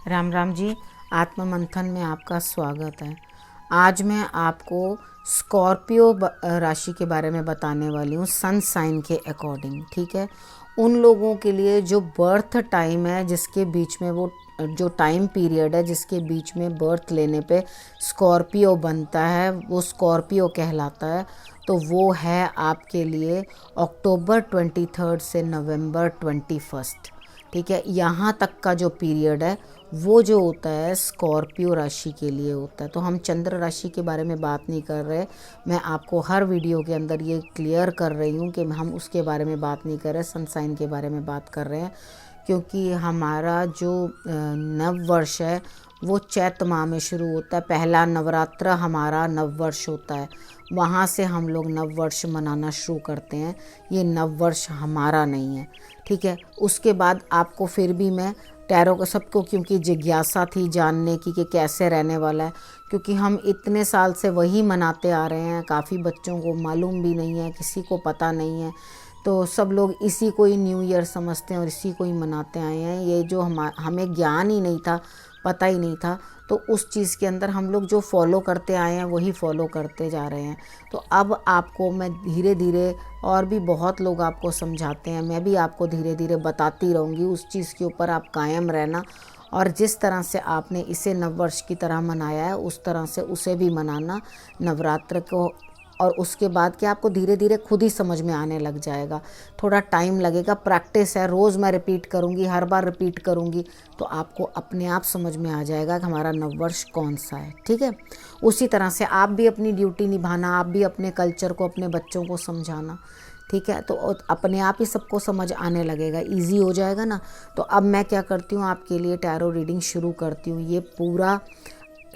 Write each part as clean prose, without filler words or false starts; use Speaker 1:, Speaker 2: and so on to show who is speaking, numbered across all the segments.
Speaker 1: राम राम जी। आत्म मंथन में आपका स्वागत है। आज मैं आपको स्कॉर्पियो राशि के बारे में बताने वाली हूँ, सन साइन के अकॉर्डिंग। ठीक है, उन लोगों के लिए जो बर्थ टाइम है, जिसके बीच में वो जो टाइम पीरियड है जिसके बीच में बर्थ लेने पे स्कॉर्पियो बनता है, वो स्कॉर्पियो कहलाता है। तो वो है आपके लिए अक्टूबर 23 से नवंबर 21। ठीक है, यहाँ तक का जो पीरियड है वो जो होता है स्कॉर्पियो राशि के लिए होता है। तो हम चंद्र राशि के बारे में बात नहीं कर रहे। मैं आपको हर वीडियो के अंदर ये क्लियर कर रही हूँ कि हम उसके बारे में बात नहीं कर रहे, सन साइन के बारे में बात कर रहे हैं। क्योंकि हमारा जो नव वर्ष है वो चैत्र माह में शुरू होता है। पहला नवरात्र हमारा नव वर्ष होता है, वहाँ से हम लोग नव वर्ष मनाना शुरू करते हैं। ये नव वर्ष हमारा नहीं है। ठीक है, उसके बाद आपको फिर भी मैं टैरो को सबको, क्योंकि जिज्ञासा थी जानने की कि कैसे रहने वाला है, क्योंकि हम इतने साल से वही मनाते आ रहे हैं। काफ़ी बच्चों को मालूम भी नहीं है, किसी को पता नहीं है, तो सब लोग इसी को ही न्यू ईयर समझते हैं और इसी को ही मनाते आए हैं। ये जो हमें ज्ञान ही नहीं था, पता ही नहीं था, तो उस चीज़ के अंदर हम लोग जो फॉलो करते आए हैं वही फॉलो करते जा रहे हैं। तो अब आपको मैं धीरे धीरे, और भी बहुत लोग आपको समझाते हैं, मैं भी आपको धीरे धीरे बताती रहूँगी। उस चीज़ के ऊपर आप कायम रहना, और जिस तरह से आपने इसे नववर्ष की तरह मनाया है उस तरह से उसे भी मनाना, नवरात्र को। और उसके बाद क्या, आपको धीरे धीरे खुद ही समझ में आने लग जाएगा। थोड़ा टाइम लगेगा, प्रैक्टिस है, रोज़ मैं रिपीट करूँगी, हर बार रिपीट करूँगी, तो आपको अपने आप समझ में आ जाएगा कि हमारा नववर्ष कौन सा है। ठीक है, उसी तरह से आप भी अपनी ड्यूटी निभाना, आप भी अपने कल्चर को, अपने बच्चों को समझाना। ठीक है, तो अपने आप ही सबको समझ आने लगेगा, इजी हो जाएगा ना। तो अब मैं क्या करती हूँ, आपके लिए टैरो रीडिंग शुरू करती हूँ। ये पूरा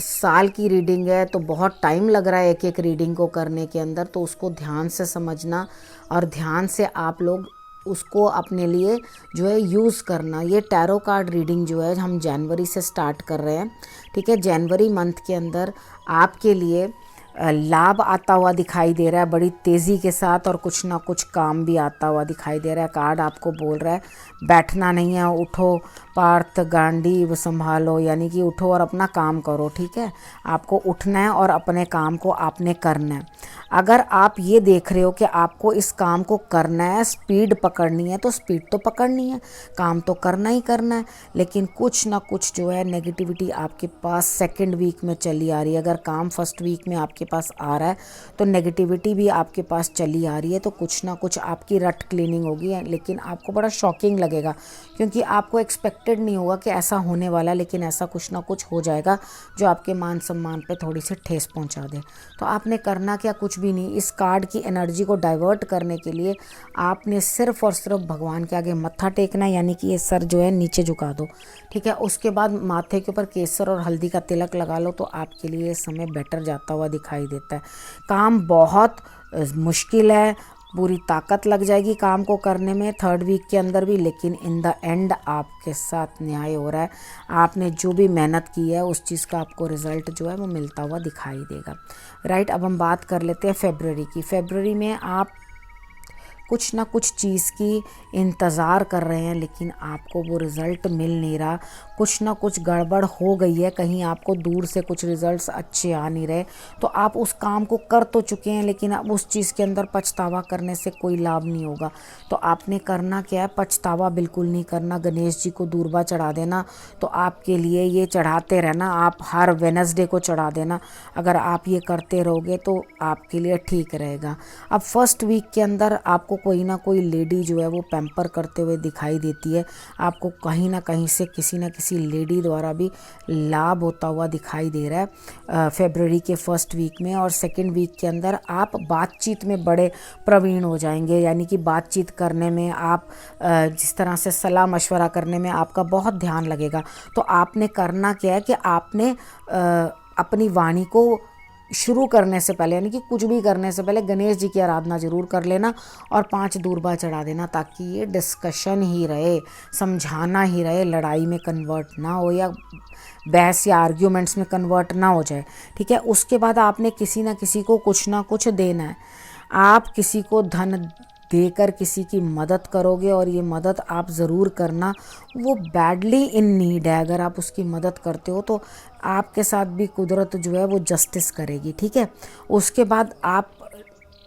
Speaker 1: साल की रीडिंग है, तो बहुत टाइम लग रहा है एक एक रीडिंग को करने के अंदर, तो उसको ध्यान से समझना और ध्यान से आप लोग उसको अपने लिए जो है यूज़ करना। ये टैरो कार्ड रीडिंग जो है हम जनवरी से स्टार्ट कर रहे हैं। ठीक है, जनवरी मंथ के अंदर आपके लिए लाभ आता हुआ दिखाई दे रहा है बड़ी तेज़ी के साथ, और कुछ ना कुछ काम भी आता हुआ दिखाई दे रहा है। कार्ड आपको बोल रहा है बैठना नहीं है, उठो पार्थ गांडीव संभालो, यानी कि उठो और अपना काम करो। ठीक है, आपको उठना है और अपने काम को आपने करना है। अगर आप ये देख रहे हो कि आपको इस काम को करना है, स्पीड पकड़नी है, तो स्पीड तो पकड़नी है, काम तो करना ही करना है। लेकिन कुछ ना कुछ जो है नेगेटिविटी आपके पास सेकंड वीक में चली आ रही है। अगर काम फर्स्ट वीक में आपके पास आ रहा है तो नेगेटिविटी भी आपके पास चली आ रही है। तो कुछ ना कुछ आपकी रट क्लीनिंग होगी, लेकिन आपको बड़ा शॉकिंग लगेगा, क्योंकि आपको एक्सपेक्टेड नहीं होगा कि ऐसा होने वाला है, लेकिन ऐसा कुछ ना कुछ हो जाएगा जो आपके मान सम्मान पे थोड़ी सी ठेस पहुंचा दे। तो आपने करना क्या, कुछ भी नहीं। इस कार्ड की एनर्जी को डाइवर्ट करने के लिए आपने सिर्फ और सिर्फ भगवान के आगे मत्था टेकना है, यानी कि ये सर जो है नीचे झुका दो। ठीक है, उसके बाद माथे के ऊपर केसर और हल्दी का तिलक लगा लो, तो आपके लिए ये समय बेटर जाता हुआ दिखाई देता है। काम बहुत मुश्किल है, पूरी ताकत लग जाएगी काम को करने में थर्ड वीक के अंदर भी, लेकिन इन द एंड आपके साथ न्याय हो रहा है। आपने जो भी मेहनत की है उस चीज़ का आपको रिजल्ट जो है वो मिलता हुआ दिखाई देगा। राइट, अब हम बात कर लेते हैं फरवरी की। फरवरी में आप कुछ ना कुछ चीज़ की इंतज़ार कर रहे हैं, लेकिन आपको वो रिज़ल्ट मिल नहीं रहा। कुछ ना कुछ गड़बड़ हो गई है, कहीं आपको दूर से कुछ रिज़ल्ट्स अच्छे आ नहीं रहे। तो आप उस काम को कर तो चुके हैं, लेकिन अब उस चीज़ के अंदर पछतावा करने से कोई लाभ नहीं होगा। तो आपने करना क्या है, पछतावा बिल्कुल नहीं करना। गणेश जी को दूर्वा चढ़ा देना, तो आपके लिए ये चढ़ाते रहना। आप हर वेडनेसडे को चढ़ा देना। अगर आप ये करते रहोगे तो आपके लिए ठीक रहेगा। अब फर्स्ट वीक के अंदर आपको कोई ना कोई लेडी जो है वो पैम्पर करते हुए दिखाई देती है। आपको कहीं ना कहीं से किसी ना किसी लेडी द्वारा भी लाभ होता हुआ दिखाई दे रहा है फरवरी के फर्स्ट वीक में। और सेकंड वीक के अंदर आप बातचीत में बड़े प्रवीण हो जाएंगे, यानी कि बातचीत करने में आप जिस तरह से सलाह मशवरा करने में आपका बहुत ध्यान लगेगा। तो आपने करना क्या है कि आपने अपनी वाणी को शुरू करने से पहले, यानी कि कुछ भी करने से पहले गणेश जी की आराधना जरूर कर लेना और 5 दूर्वा चढ़ा देना, ताकि ये डिस्कशन ही रहे, समझाना ही रहे, लड़ाई में कन्वर्ट ना हो या बहस या आर्ग्यूमेंट्स में कन्वर्ट ना हो जाए। ठीक है, उसके बाद आपने किसी ना किसी को कुछ ना कुछ देना है। आप किसी को धन देकर किसी की मदद करोगे, और ये मदद आप ज़रूर करना, वो बैडली इन नीड है, अगर आप उसकी मदद करते हो तो आपके साथ भी कुदरत जो है वो जस्टिस करेगी, ठीक है। उसके बाद आप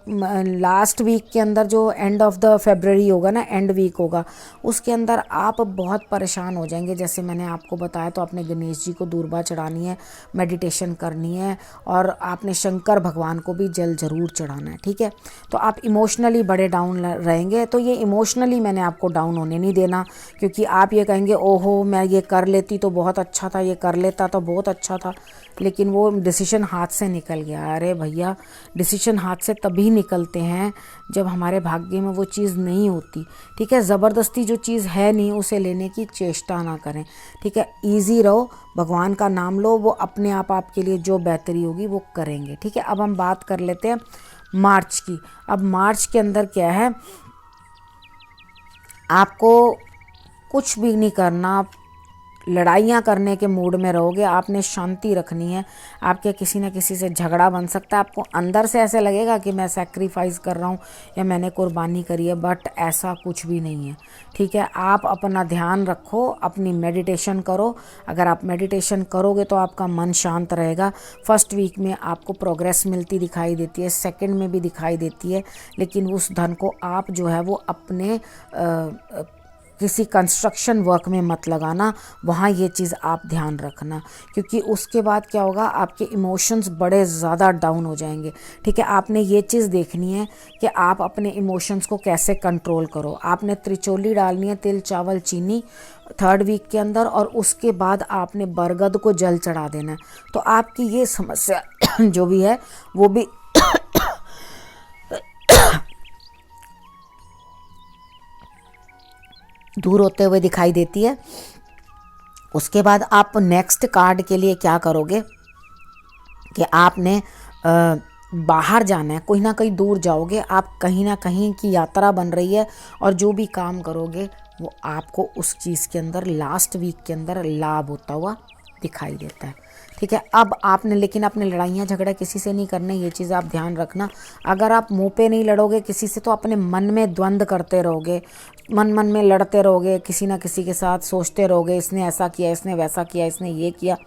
Speaker 1: लास्ट वीक के अंदर जो एंड ऑफ द फेबररी होगा ना, एंड वीक होगा, उसके अंदर आप बहुत परेशान हो जाएंगे। जैसे मैंने आपको बताया, तो आपने गणेश जी को दूर्बा चढ़ानी है, मेडिटेशन करनी है, और आपने शंकर भगवान को भी जल ज़रूर चढ़ाना है, ठीक है। तो आप इमोशनली बड़े डाउन रहेंगे, तो ये इमोशनली मैंने आपको डाउन होने नहीं देना, क्योंकि आप ये कहेंगे ओहो मैं ये कर लेती तो बहुत अच्छा था, ये कर लेता तो बहुत अच्छा था, लेकिन वो डिसीजन हाथ से निकल गया। अरे भैया, डिसीजन हाथ से तभी निकलते हैं जब हमारे भाग्य में वो चीज़ नहीं होती, ठीक है। ज़बरदस्ती जो चीज़ है नहीं उसे लेने की चेष्टा ना करें, ठीक है। ईजी रहो, भगवान का नाम लो, वो अपने आप आपके लिए जो बेहतरी होगी वो करेंगे, ठीक है। अब हम बात कर लेते हैं मार्च की। अब मार्च के अंदर क्या है, आपको कुछ भी नहीं करना, लड़ाइयाँ करने के मूड में रहोगे, आपने शांति रखनी है। आपके किसी न किसी से झगड़ा बन सकता है, आपको अंदर से ऐसे लगेगा कि मैं सैक्रिफाइस कर रहा हूँ या मैंने कुर्बानी करी है, बट ऐसा कुछ भी नहीं है, ठीक है। आप अपना ध्यान रखो, अपनी मेडिटेशन करो। अगर आप मेडिटेशन करोगे तो आपका मन शांत रहेगा। फर्स्ट वीक में आपको प्रोग्रेस मिलती दिखाई देती है, सेकंड में भी दिखाई देती है, लेकिन उस धन को आप जो है वो अपने किसी कंस्ट्रक्शन वर्क में मत लगाना, वहाँ ये चीज़ आप ध्यान रखना, क्योंकि उसके बाद क्या होगा, आपके इमोशंस बड़े ज़्यादा डाउन हो जाएंगे, ठीक है। आपने ये चीज़ देखनी है कि आप अपने इमोशंस को कैसे कंट्रोल करो। आपने त्रिचोली डालनी है, तिल चावल चीनी, थर्ड वीक के अंदर, और उसके बाद आपने बरगद को जल चढ़ा देना है। तो आपकी ये समस्या जो भी है वो भी दूर होते हुए दिखाई देती है। उसके बाद आप नेक्स्ट कार्ड के लिए क्या करोगे कि आपने बाहर जाना है, कोई ना कहीं दूर जाओगे, आप कहीं ना कहीं की यात्रा बन रही है, और जो भी काम करोगे वो आपको उस चीज़ के अंदर लास्ट वीक के अंदर लाभ होता हुआ दिखाई देता है, ठीक है। अब आपने लेकिन अपने लड़ाइयाँ झगड़ा किसी से नहीं करने, ये चीज़ आप ध्यान रखना। अगर आप मुंह पे नहीं लड़ोगे किसी से, तो अपने मन में द्वंद्व करते रहोगे, मन में लड़ते रहोगे, किसी ना किसी के साथ सोचते रहोगे, इसने ऐसा किया, इसने वैसा किया, इसने ये किया।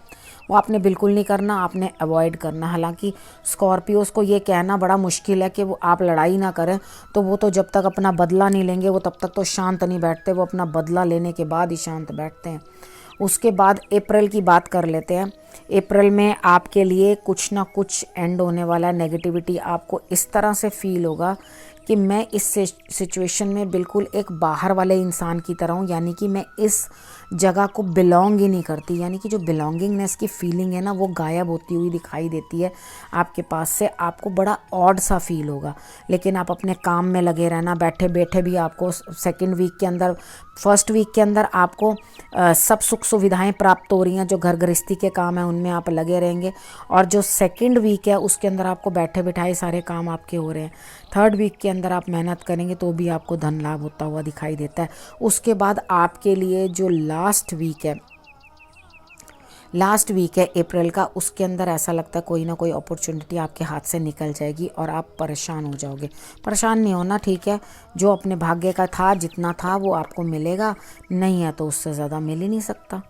Speaker 1: वो आपने बिल्कुल नहीं करना, आपने अवॉइड करना। हालांकि स्कॉर्पियोज़ को ये कहना बड़ा मुश्किल है कि वो आप लड़ाई ना करें, तो वो तो जब तक अपना बदला नहीं लेंगे वो तब तक तो शांत नहीं बैठते, वो अपना बदला लेने के बाद ही शांत बैठते हैं। उसके बाद अप्रैल की बात कर लेते हैं। अप्रैल में आपके लिए कुछ ना कुछ एंड होने वाला है। नेगेटिविटी आपको इस तरह से फील होगा कि मैं इस सिचुएशन में बिल्कुल एक बाहर वाले इंसान की तरह हूँ, यानी कि मैं इस जगह को बिलोंग ही नहीं करती, यानी कि जो बिलोंगिंगनेस की फीलिंग है ना वो गायब होती हुई दिखाई देती है आपके पास से। आपको बड़ा ऑड सा फील होगा, लेकिन आप अपने काम में लगे रहना, बैठे बैठे भी आपको सेकेंड वीक के अंदर, फर्स्ट वीक के अंदर आपको सब सुख सुविधाएं प्राप्त हो रही हैं, जो घर गृहस्थी के काम हैं उनमें आप लगे रहेंगे, और जो सेकेंड वीक है उसके अंदर आपको बैठे बिठाए सारे काम आपके हो रहे हैं। थर्ड वीक के अंदर आप मेहनत करेंगे तो भी आपको धन लाभ होता हुआ दिखाई देता है। उसके बाद आपके लिए जो लास्ट वीक है अप्रैल का, उसके अंदर ऐसा लगता है कोई ना कोई अपॉर्चुनिटी आपके हाथ से निकल जाएगी और आप परेशान हो जाओगे। परेशान नहीं होना, ठीक है। जो अपने भाग्य का था, जितना था वो आपको मिलेगा, नहीं है तो उससे ज़्यादा मिल ही नहीं सकता,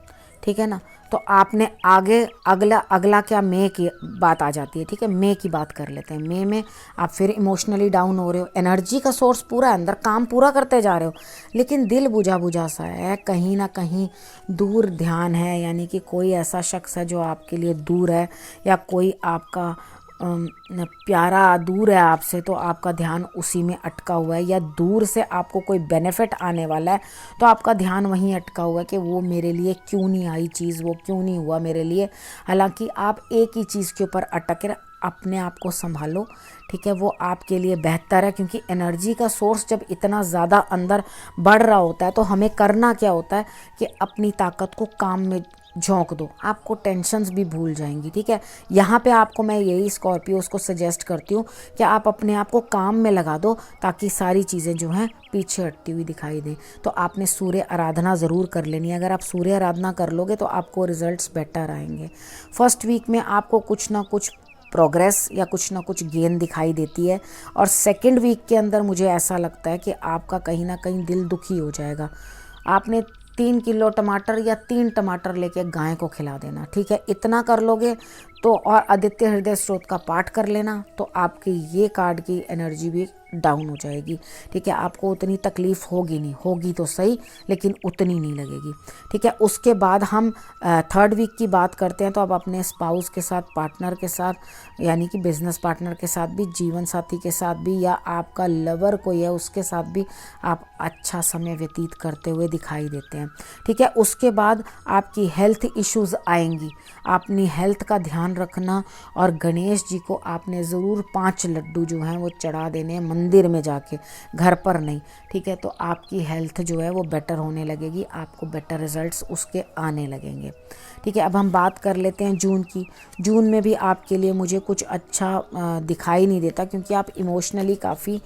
Speaker 1: ठीक है ना। तो आपने आगे अगला क्या, मई की बात आ जाती है, ठीक है। मई की बात कर लेते हैं। मई में आप फिर इमोशनली डाउन हो रहे हो, एनर्जी का सोर्स पूरा है, अंदर काम पूरा करते जा रहे हो, लेकिन दिल बुझा बुझा सा है, कहीं ना कहीं दूर ध्यान है, यानी कि कोई ऐसा शख्स है जो आपके लिए दूर है, या कोई आपका प्यारा दूर है आपसे, तो आपका ध्यान उसी में अटका हुआ है, या दूर से आपको कोई बेनिफिट आने वाला है तो आपका ध्यान वहीं अटका हुआ है कि वो मेरे लिए क्यों नहीं आई चीज़, वो क्यों नहीं हुआ मेरे लिए। हालांकि आप एक ही चीज़ के ऊपर अटके रहे, अपने आप को संभालो, ठीक है। वो आपके लिए बेहतर है, क्योंकि एनर्जी का सोर्स जब इतना ज़्यादा अंदर बढ़ रहा होता है तो हमें करना क्या होता है कि अपनी ताकत को काम में झोंक दो, आपको टेंशन्स भी भूल जाएंगी, ठीक है। यहाँ पे आपको मैं यही स्कॉर्पियोस को सजेस्ट करती हूँ कि आप अपने आप को काम में लगा दो, ताकि सारी चीज़ें जो हैं पीछे हटती हुई दिखाई दें। तो आपने सूर्य आराधना ज़रूर कर लेनी है। अगर आप सूर्य आराधना कर लोगे तो आपको रिजल्ट्स बेटर आएंगे। फर्स्ट वीक में आपको कुछ ना कुछ प्रोग्रेस या कुछ ना कुछ गेन दिखाई देती है। और सेकंड वीक के अंदर मुझे ऐसा लगता है कि आपका कहीं ना कहीं दिल दुखी हो जाएगा। आपने 3 किलो टमाटर या 3 टमाटर लेके गाय को खिला देना, ठीक है, इतना कर लोगे तो, और आदित्य हृदय स्त्रोत का पाठ कर लेना, तो आपकी ये कार्ड की एनर्जी भी डाउन हो जाएगी, ठीक है। आपको उतनी तकलीफ होगी नहीं, होगी तो सही लेकिन उतनी नहीं लगेगी, ठीक है। उसके बाद हम थर्ड वीक की बात करते हैं। तो आप अपने स्पाउस के साथ, पार्टनर के साथ, यानी कि बिजनेस पार्टनर के साथ भी, जीवन साथी के साथ भी, या आपका लवर कोई है उसके साथ भी आप अच्छा समय व्यतीत करते हुए दिखाई देते हैं, ठीक है। उसके बाद आपकी हेल्थ इश्यूज़ आएंगी, अपनी हेल्थ का ध्यान रखना, और गणेश जी को आपने ज़रूर 5 लड्डू जो हैं वो चढ़ा देने हैं मंदिर में जाके, घर पर नहीं, ठीक है। तो आपकी हेल्थ जो है वो बेटर होने लगेगी, आपको बेटर रिजल्ट्स उसके आने लगेंगे, ठीक है। अब हम बात कर लेते हैं जून की। जून में भी आपके लिए मुझे कुछ अच्छा दिखाई नहीं देता, क्योंकि आप इमोशनली काफ़ी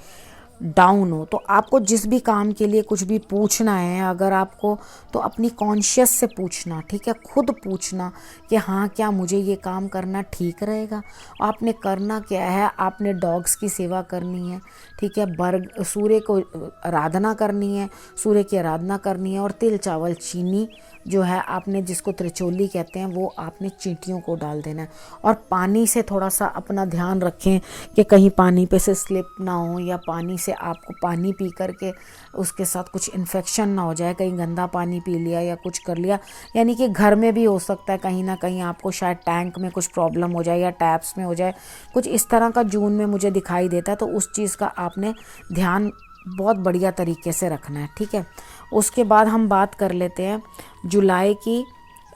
Speaker 1: डाउन हो। तो आपको जिस भी काम के लिए कुछ भी पूछना है अगर आपको, तो अपनी कॉन्शियस से पूछना, ठीक है, खुद पूछना कि हाँ क्या मुझे ये काम करना ठीक रहेगा। आपने करना क्या है, आपने डॉग्स की सेवा करनी है, ठीक है, सूर्य को आराधना करनी है, सूर्य की आराधना करनी है, और तिल चावल चीनी जो है आपने, जिसको त्रिचोली कहते हैं, वो आपने चींटियों को डाल देना है। और पानी से थोड़ा सा अपना ध्यान रखें कि कहीं पानी पे से स्लिप ना हो, या पानी से आपको पानी पी करके उसके साथ कुछ इन्फेक्शन ना हो जाए, कहीं गंदा पानी पी लिया या कुछ कर लिया, यानी कि घर में भी हो सकता है कहीं ना कहीं आपको शायद टैंक में कुछ प्रॉब्लम हो जाए या टैप्स में हो जाए, कुछ इस तरह का जून में मुझे दिखाई देता है। तो उस चीज़ का आपने ध्यान बहुत बढ़िया तरीके से रखना है, ठीक है। उसके बाद हम बात कर लेते हैं जुलाई की।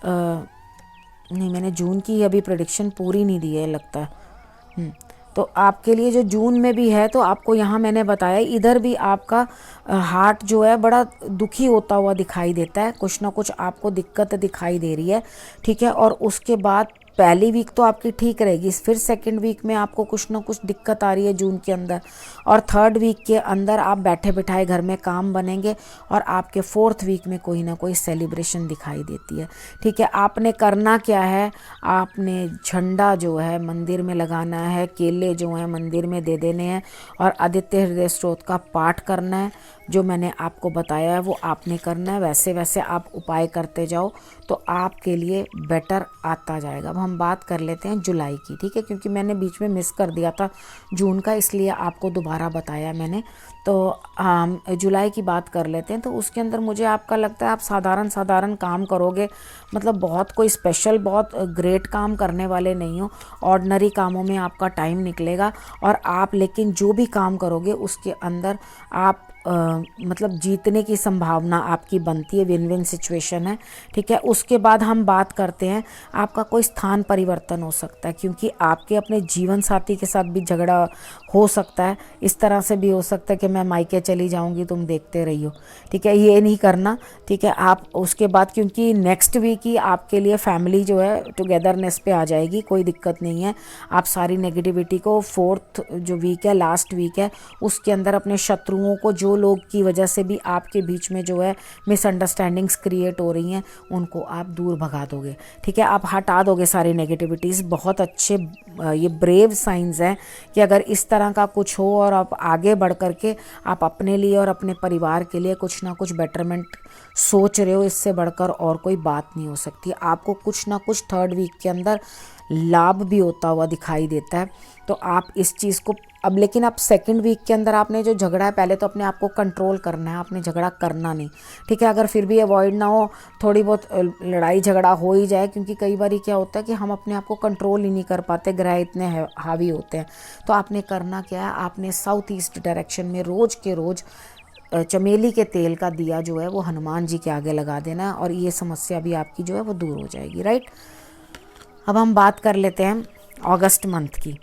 Speaker 1: नहीं, मैंने जून की अभी प्रेडिक्शन पूरी नहीं दी है लगता है। तो आपके लिए जो जून में भी है, तो आपको यहाँ मैंने बताया इधर भी आपका हार्ट जो है बड़ा दुखी होता हुआ दिखाई देता है, कुछ ना कुछ आपको दिक्कत दिखाई दे रही है, ठीक है। और उसके बाद पहली वीक तो आपकी ठीक रहेगी, फिर सेकंड वीक में आपको कुछ ना कुछ दिक्कत आ रही है जून के अंदर, और थर्ड वीक के अंदर आप बैठे बिठाए घर में काम बनेंगे, और आपके फोर्थ वीक में कोई ना कोई सेलिब्रेशन दिखाई देती है, ठीक है। आपने करना क्या है, आपने झंडा जो है मंदिर में लगाना है, केले जो हैं मंदिर में दे देने हैं, और आदित्य हृदय स्त्रोत का पाठ करना है। जो मैंने आपको बताया है वो आपने करना है, वैसे वैसे आप उपाय करते जाओ तो आपके लिए बेटर आता जाएगा। अब हम बात कर लेते हैं जुलाई की, ठीक है, क्योंकि मैंने बीच में मिस कर दिया था जून का, इसलिए आपको दोबारा बताया मैंने। तो हम जुलाई की बात कर लेते हैं। तो उसके अंदर मुझे आपका लगता है आप साधारण साधारण काम करोगे, मतलब बहुत कोई स्पेशल बहुत ग्रेट काम करने वाले नहीं हो, ऑर्डिनरी कामों में आपका टाइम निकलेगा, और आप लेकिन जो भी काम करोगे उसके अंदर आप मतलब जीतने की संभावना आपकी बनती है, विन विन सिचुएशन है, ठीक है। उसके बाद हम बात करते हैं आपका कोई स्थान परिवर्तन हो सकता है, क्योंकि आपके अपने जीवन साथी के साथ भी झगड़ा हो सकता है। इस तरह से भी हो सकता है कि मैं मायके चली जाऊंगी, तुम देखते रहियो, ठीक है, ये नहीं करना, ठीक है। आप उसके बाद, क्योंकि नेक्स्ट वीक ही आपके लिए फैमिली जो है टुगेदरनेस पे आ जाएगी, कोई दिक्कत नहीं है। आप सारी नेगेटिविटी को फोर्थ जो वीक है, लास्ट वीक है, उसके अंदर अपने शत्रुओं को, जो लोग की वजह से भी आपके बीच में जो है मिसअंडरस्टैंडिंग्स क्रिएट हो रही हैं, उनको आप दूर भगा दोगे, ठीक है, आप हटा दोगे सारी नेगेटिविटीज़। बहुत अच्छे ये ब्रेव साइंस हैं कि अगर इस तरह का कुछ हो और आप आगे बढ़ करके आप अपने लिए और अपने परिवार के लिए कुछ ना कुछ बेटरमेंट सोच रहे हो, इससे बढ़कर और कोई बात नहीं हो सकती। आपको कुछ ना कुछ थर्ड वीक के अंदर लाभ भी होता हुआ दिखाई देता है, तो आप इस चीज़ को अब, लेकिन आप सेकंड वीक के अंदर आपने जो झगड़ा है, पहले तो अपने आप को कंट्रोल करना है, आपने झगड़ा करना नहीं, ठीक है। अगर फिर भी अवॉइड ना हो, थोड़ी बहुत लड़ाई झगड़ा हो ही जाए, क्योंकि कई बार क्या होता है कि हम अपने आप को कंट्रोल ही नहीं कर पाते, ग्रह इतने हावी होते हैं। तो आपने करना क्या है, आपने साउथ ईस्ट डायरेक्शन में रोज़ के रोज़ चमेली के तेल का दिया जो है वो हनुमान जी के आगे लगा देना है, और ये समस्या भी आपकी जो है वो दूर हो जाएगी, राइट। अब हम बात कर लेते हैं अगस्त मंथ की।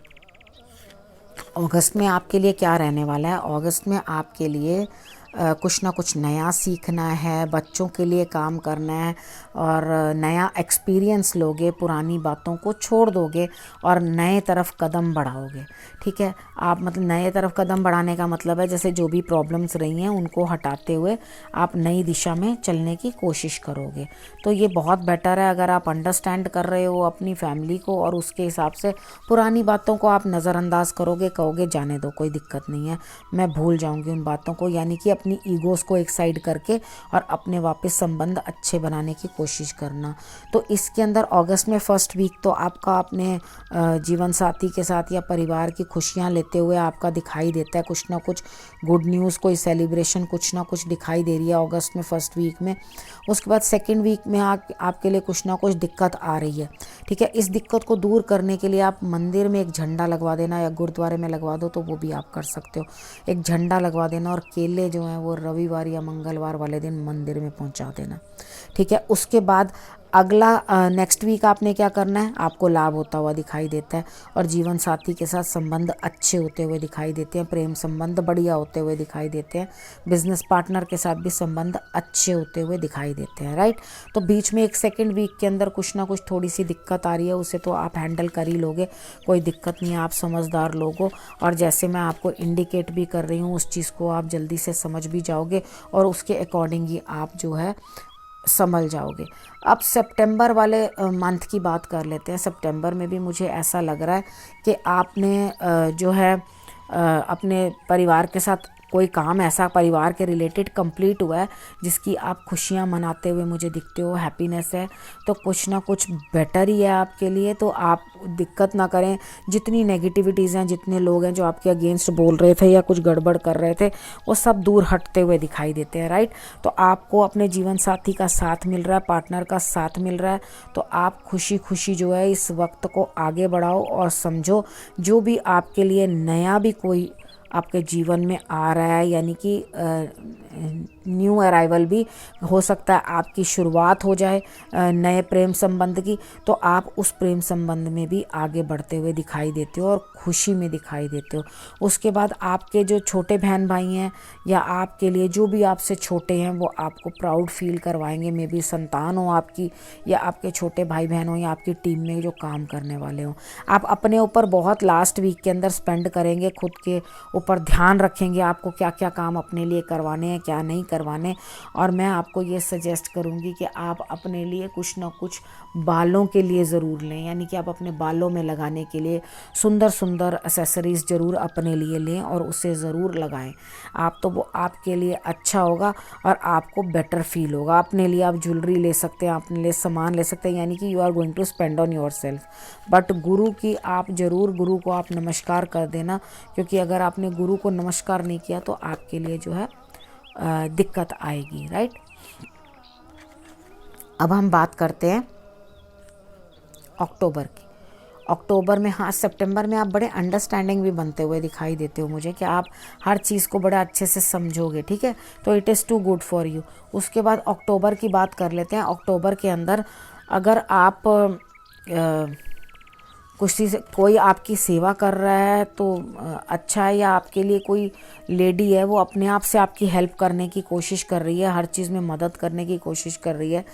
Speaker 1: अगस्त में आपके लिए क्या रहने वाला है। अगस्त में आपके लिए कुछ ना कुछ नया सीखना है, बच्चों के लिए काम करना है और नया एक्सपीरियंस लोगे, पुरानी बातों को छोड़ दोगे और नए तरफ कदम बढ़ाओगे। ठीक है, आप मतलब नए तरफ कदम बढ़ाने का मतलब है जैसे जो भी प्रॉब्लम्स रही हैं उनको हटाते हुए आप नई दिशा में चलने की कोशिश करोगे। तो ये बहुत बेटर है अगर आप अंडरस्टैंड कर रहे हो अपनी फैमिली को और उसके हिसाब से पुरानी बातों को आप नज़रअंदाज करोगे, कहोगे जाने दो, कोई दिक्कत नहीं है, मैं भूल जाऊंगी उन बातों को, यानी कि अपनी ईगोज़ को एक साइड करके और अपने वापस संबंध अच्छे बनाने की कोशिश करना। तो इसके अंदर अगस्त में फर्स्ट वीक तो आपका अपने जीवन साथी के साथ या परिवार की खुशियाँ लेते हुए आपका दिखाई देता है, कुछ ना कुछ गुड न्यूज़, कोई सेलिब्रेशन कुछ ना कुछ दिखाई दे रही है अगस्त में फर्स्ट वीक में। उसके बाद सेकेंड वीक में आपके लिए कुछ ना कुछ दिक्कत आ रही है। ठीक है, इस दिक्कत को दूर करने के लिए आप मंदिर में एक झंडा लगवा देना या गुरुद्वारे में लगवा दो, तो वो भी आप कर सकते हो। एक झंडा लगवा देना और केले जो हैं वो रविवार या मंगलवार वाले दिन मंदिर में पहुंचा देना। ठीक है, उसके बाद अगला नेक्स्ट वीक आपने क्या करना है, आपको लाभ होता हुआ दिखाई देता है और जीवन साथी के साथ संबंध अच्छे होते हुए दिखाई देते हैं, प्रेम संबंध बढ़िया होते हुए दिखाई देते हैं, बिजनेस पार्टनर के साथ भी संबंध अच्छे होते हुए दिखाई देते हैं। राइट, तो बीच में एक सेकेंड वीक के अंदर कुछ ना कुछ थोड़ी सी दिक्कत आ रही है, उसे तो आप हैंडल कर ही लोगे, कोई दिक्कत नहीं है, आप समझदार लोग हो और जैसे मैं आपको इंडिकेट भी कर रही हूँ उस चीज़ को आप जल्दी से समझ भी जाओगे और उसके अकॉर्डिंग ही आप जो है संभल जाओगे। अब सितंबर वाले मंथ की बात कर लेते हैं। सितंबर में भी मुझे ऐसा लग रहा है कि आपने जो है अपने परिवार के साथ कोई काम ऐसा परिवार के रिलेटेड कंप्लीट हुआ है जिसकी आप खुशियां मनाते हुए मुझे दिखते हो, हैप्पीनेस है, तो कुछ ना कुछ बेटर ही है आपके लिए। तो आप दिक्कत ना करें, जितनी नेगेटिविटीज़ हैं, जितने लोग हैं जो आपके अगेंस्ट बोल रहे थे या कुछ गड़बड़ कर रहे थे, वो सब दूर हटते हुए दिखाई देते हैं। राइट, तो आपको अपने जीवन साथी का साथ मिल रहा है, पार्टनर का साथ मिल रहा है, तो आप खुशी खुशी जो है इस वक्त को आगे बढ़ाओ और समझो जो भी आपके लिए नया भी कोई आपके जीवन में आ रहा है, यानी कि न्यू अराइवल भी हो सकता है, आपकी शुरुआत हो जाए नए प्रेम संबंध की, तो आप उस प्रेम संबंध में भी आगे बढ़ते हुए दिखाई देते हो और खुशी में दिखाई देते हो। उसके बाद आपके जो छोटे बहन भाई हैं या आपके लिए जो भी आपसे छोटे हैं वो आपको प्राउड फील करवाएंगे, मे बी संतान हो आपकी या आपके छोटे भाई बहन हो या आपकी टीम में जो काम करने वाले हो। आप अपने ऊपर बहुत लास्ट वीक के अंदर स्पेंड करेंगे, खुद के ऊपर ध्यान रखेंगे आपको क्या क्या काम अपने लिए करवाने हैं, क्या नहीं करवाने। और मैं आपको ये सजेस्ट करूँगी कि आप अपने लिए कुछ ना कुछ बालों के लिए ज़रूर लें, यानी कि आप अपने बालों में लगाने के लिए सुंदर सुंदर एक्सेसरीज़ ज़रूर अपने लिए लें और उसे ज़रूर लगाएं। आप तो वो आपके लिए अच्छा होगा और आपको बेटर फील होगा। अपने लिए आप ज्वेलरी ले सकते हैं, अपने लिए सामान ले सकते हैं, यानी कि you are going to spend on yourself. But गुरु की आप ज़रूर गुरु को आप नमस्कार कर देना, क्योंकि अगर आपने गुरु को नमस्कार नहीं किया तो आपके लिए जो है दिक्कत आएगी। राइट, अब हम बात करते हैं अक्टूबर की। अक्टूबर में, हाँ, सितंबर में आप बड़े अंडरस्टैंडिंग भी बनते हुए दिखाई देते हो मुझे कि आप हर चीज़ को बड़ा अच्छे से समझोगे। ठीक है, तो it is too good for you. उसके बाद अक्टूबर की बात कर लेते हैं। अक्टूबर के अंदर अगर आप किसी से कोई आपकी सेवा कर रहा है तो अच्छा है, या आपके लिए कोई लेडी है वो अपने आप से आपकी हेल्प करने की कोशिश कर रही है, हर चीज़ में मदद करने की कोशिश कर रही है,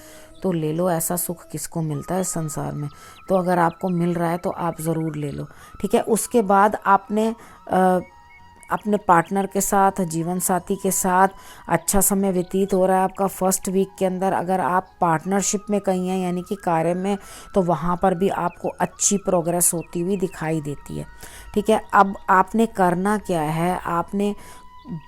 Speaker 1: तो ले लो। ऐसा सुख किसको मिलता है संसार में, तो अगर आपको मिल रहा है तो आप ज़रूर ले लो। ठीक है, उसके बाद आपने अपने पार्टनर के साथ, जीवन साथी के साथ अच्छा समय व्यतीत हो रहा है आपका फर्स्ट वीक के अंदर। अगर आप पार्टनरशिप में कहीं हैं, यानी कि कार्य में, तो वहाँ पर भी आपको अच्छी प्रोग्रेस होती हुई दिखाई देती है। ठीक है, अब आपने करना क्या है, आपने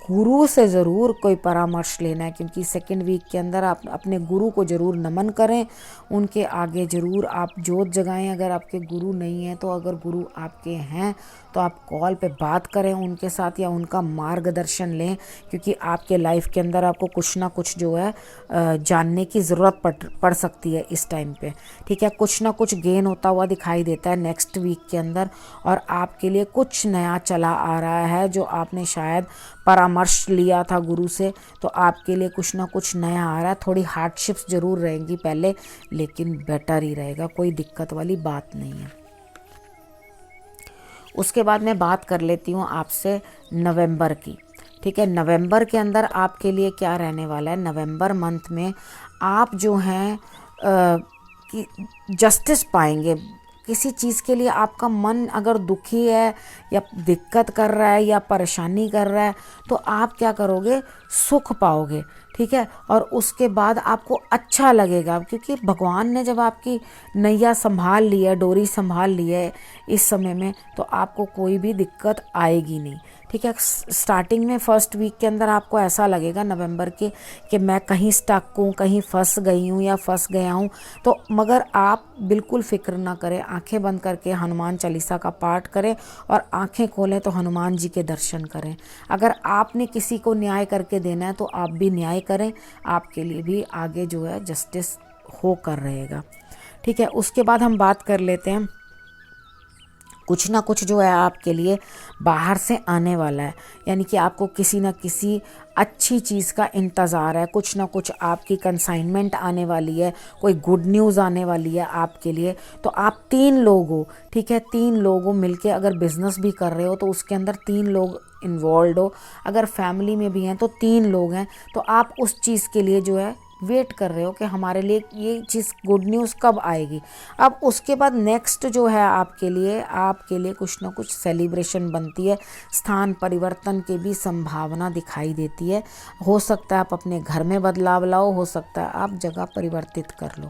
Speaker 1: गुरु से ज़रूर कोई परामर्श लेना है, क्योंकि सेकेंड वीक के अंदर आप अपने गुरु को ज़रूर नमन करें, उनके आगे ज़रूर आप जोत जगाएं। अगर आपके गुरु नहीं हैं तो अगर गुरु आपके हैं तो आप कॉल पे बात करें उनके साथ या उनका मार्गदर्शन लें, क्योंकि आपके लाइफ के अंदर आपको कुछ ना कुछ जो है जानने की ज़रूरत पड़ सकती है इस टाइम पे। ठीक है, कुछ ना कुछ गेन होता हुआ दिखाई देता है नेक्स्ट वीक के अंदर, और आपके लिए कुछ नया चला आ रहा है जो आपने शायद परामर्श लिया था गुरु से, तो आपके लिए कुछ ना कुछ नया आ रहा है। थोड़ी हार्डशिप्स ज़रूर रहेंगी पहले, लेकिन बेटर ही रहेगा, कोई दिक्कत वाली बात नहीं है। उसके बाद मैं बात कर लेती हूँ आपसे नवंबर की। ठीक है। नवंबर के अंदर आपके लिए क्या रहने वाला है, नवंबर मंथ में आप जो हैं कि जस्टिस पाएंगे। किसी चीज़ के लिए आपका मन अगर दुखी है या दिक्कत कर रहा है या परेशानी कर रहा है तो आप क्या करोगे, सुख पाओगे, ठीक है। और उसके बाद आपको अच्छा लगेगा, क्योंकि भगवान ने जब आपकी नैया संभाल ली है, डोरी संभाल ली है इस समय में, तो आपको कोई भी दिक्कत आएगी नहीं, ठीक है। स्टार्टिंग में फर्स्ट वीक के अंदर आपको ऐसा लगेगा नवंबर के कि मैं कहीं स्टक हूँ, कहीं फंस गई हूँ या फंस गया हूँ, तो मगर आप बिल्कुल फिक्र ना करें। आंखें बंद करके हनुमान चालीसा का पाठ करें और आंखें खोलें तो हनुमान जी के दर्शन करें। अगर आपने किसी को न्याय करके देना है तो आप भी न्याय करें, आपके लिए भी आगे जो है जस्टिस होकर रहेगा, ठीक है। उसके बाद हम बात कर लेते हैं, कुछ ना कुछ जो है आपके लिए बाहर से आने वाला है, यानी कि आपको किसी ना किसी अच्छी चीज़ का इंतज़ार है, कुछ ना कुछ आपकी कंसाइनमेंट आने वाली है, कोई गुड न्यूज़ आने वाली है आपके लिए। तो आप 3 लोग हो, ठीक है, 3 लोग हो मिलके अगर बिज़नेस भी कर रहे हो तो उसके अंदर 3 लोग इन्वॉल्व हो। अगर फैमिली में भी हैं तो 3 लोग हैं, तो आप उस चीज़ के लिए जो है वेट कर रहे हो कि हमारे लिए ये चीज़ गुड न्यूज़ कब आएगी। अब उसके बाद नेक्स्ट जो है आपके लिए कुछ ना कुछ सेलिब्रेशन बनती है, स्थान परिवर्तन की भी संभावना दिखाई देती है। हो सकता है आप अपने घर में बदलाव लाओ, हो सकता है आप जगह परिवर्तित कर लो,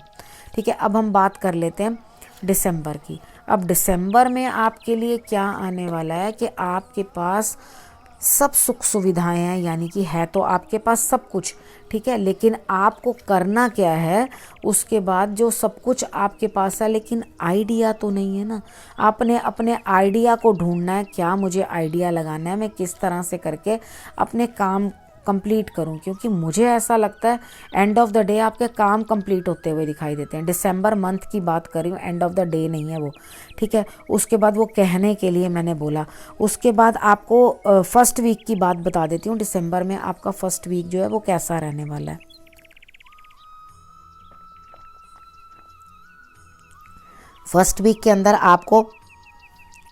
Speaker 1: ठीक है। अब हम बात कर लेते हैं दिसंबर की। अब दिसंबर में आपके लिए क्या आने वाला है कि आपके पास सब सुख सुविधाएं हैं, यानी कि है तो आपके पास सब कुछ, ठीक है, लेकिन आपको करना क्या है उसके बाद। जो सब कुछ आपके पास है लेकिन आइडिया तो नहीं है ना, आपने अपने आइडिया को ढूंढना है। क्या मुझे आइडिया लगाना है, मैं किस तरह से करके अपने काम कंप्लीट करूं, क्योंकि मुझे ऐसा लगता है एंड ऑफ द डे आपके काम कंप्लीट होते हुए दिखाई देते हैं। दिसंबर मंथ की बात कर रही हूँ, एंड ऑफ द डे नहीं है वो, ठीक है। उसके बाद वो कहने के लिए मैंने बोला। उसके बाद आपको फर्स्ट वीक की बात बता देती हूँ। दिसंबर में आपका फर्स्ट वीक जो है वो कैसा रहने वाला है। फर्स्ट वीक के अंदर आपको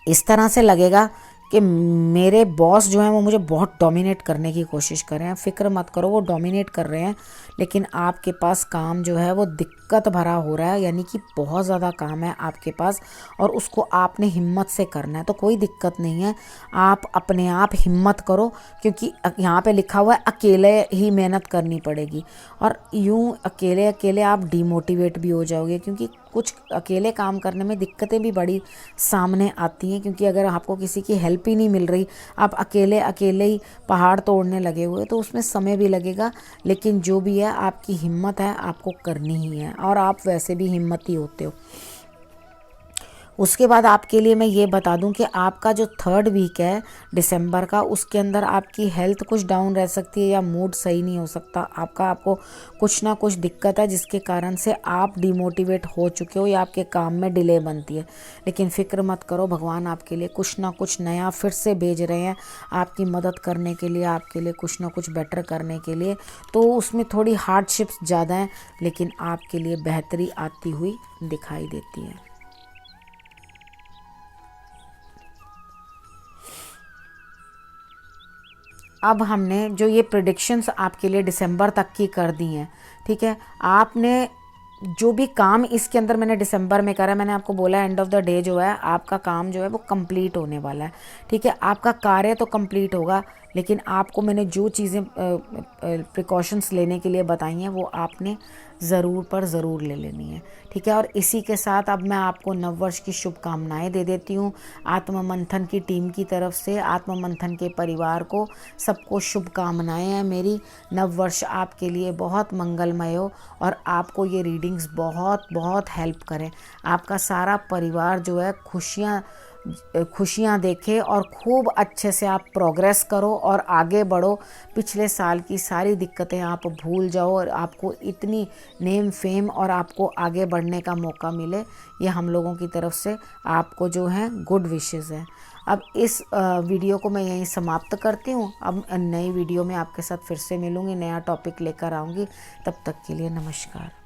Speaker 1: इस तरह से लगेगा कि मेरे बॉस जो हैं वो मुझे बहुत डोमिनेट करने की कोशिश कर रहे हैं। फ़िक्र मत करो, वो डोमिनेट कर रहे हैं, लेकिन आपके पास काम जो है वो दिक्कत भरा हो रहा है, यानी कि बहुत ज़्यादा काम है आपके पास और उसको आपने हिम्मत से करना है। तो कोई दिक्कत नहीं है, आप अपने आप हिम्मत करो, क्योंकि यहाँ पे लिखा हुआ है अकेले ही मेहनत करनी पड़ेगी। और यूँ अकेले अकेले आप डिमोटिवेट भी हो जाओगे, क्योंकि कुछ अकेले काम करने में दिक्कतें भी बड़ी सामने आती हैं। क्योंकि अगर आपको किसी की हेल्प ही नहीं मिल रही, आप अकेले अकेले ही पहाड़ तोड़ने लगे हुए, तो उसमें समय भी लगेगा। लेकिन जो भी है आपकी हिम्मत है, आपको करनी ही है, और आप वैसे भी हिम्मती होते हो। उसके बाद आपके लिए मैं ये बता दूं कि आपका जो थर्ड वीक है दिसंबर का, उसके अंदर आपकी हेल्थ कुछ डाउन रह सकती है या मूड सही नहीं हो सकता आपको कुछ ना कुछ दिक्कत है जिसके कारण से आप डिमोटिवेट हो चुके हो या आपके काम में डिले बनती है। लेकिन फ़िक्र मत करो, भगवान आपके लिए कुछ ना कुछ नया फिर से भेज रहे हैं आपकी मदद करने के लिए, आपके लिए कुछ ना कुछ बेटर करने के लिए। तो उसमें थोड़ी हार्डशिप्स ज़्यादा हैं, लेकिन आपके लिए बेहतरी आती हुई दिखाई देती है। अब हमने जो ये प्रेडिक्शंस आपके लिए दिसंबर तक की कर दी हैं, ठीक है। आपने जो भी काम इसके अंदर मैंने दिसंबर में करा, मैंने आपको बोला एंड ऑफ द डे जो है आपका काम जो है वो कंप्लीट होने वाला है, ठीक है। आपका कार्य तो कंप्लीट होगा, लेकिन आपको मैंने जो चीज़ें प्रिकॉशंस लेने के लिए बताई हैं वो आपने ज़रूर पर ज़रूर ले लेनी है, ठीक है। और इसी के साथ अब मैं आपको नववर्ष की शुभकामनाएं दे देती हूँ आत्म मंथन की टीम की तरफ से। आत्म मंथन के परिवार को सबको शुभकामनाएं हैं मेरी। नववर्ष आपके लिए बहुत मंगलमय हो और आपको ये रीडिंग्स बहुत बहुत हेल्प करें। आपका सारा परिवार जो है खुशियाँ देखे और खूब अच्छे से आप प्रोग्रेस करो और आगे बढ़ो। पिछले साल की सारी दिक्कतें आप भूल जाओ और आपको इतनी नेम फेम और आपको आगे बढ़ने का मौका मिले, ये हम लोगों की तरफ से आपको जो है गुड विशेस हैं। अब इस वीडियो को मैं यहीं समाप्त करती हूँ। अब नई वीडियो में आपके साथ फिर से मिलूँगी, नया टॉपिक लेकर आऊँगी। तब तक के लिए नमस्कार।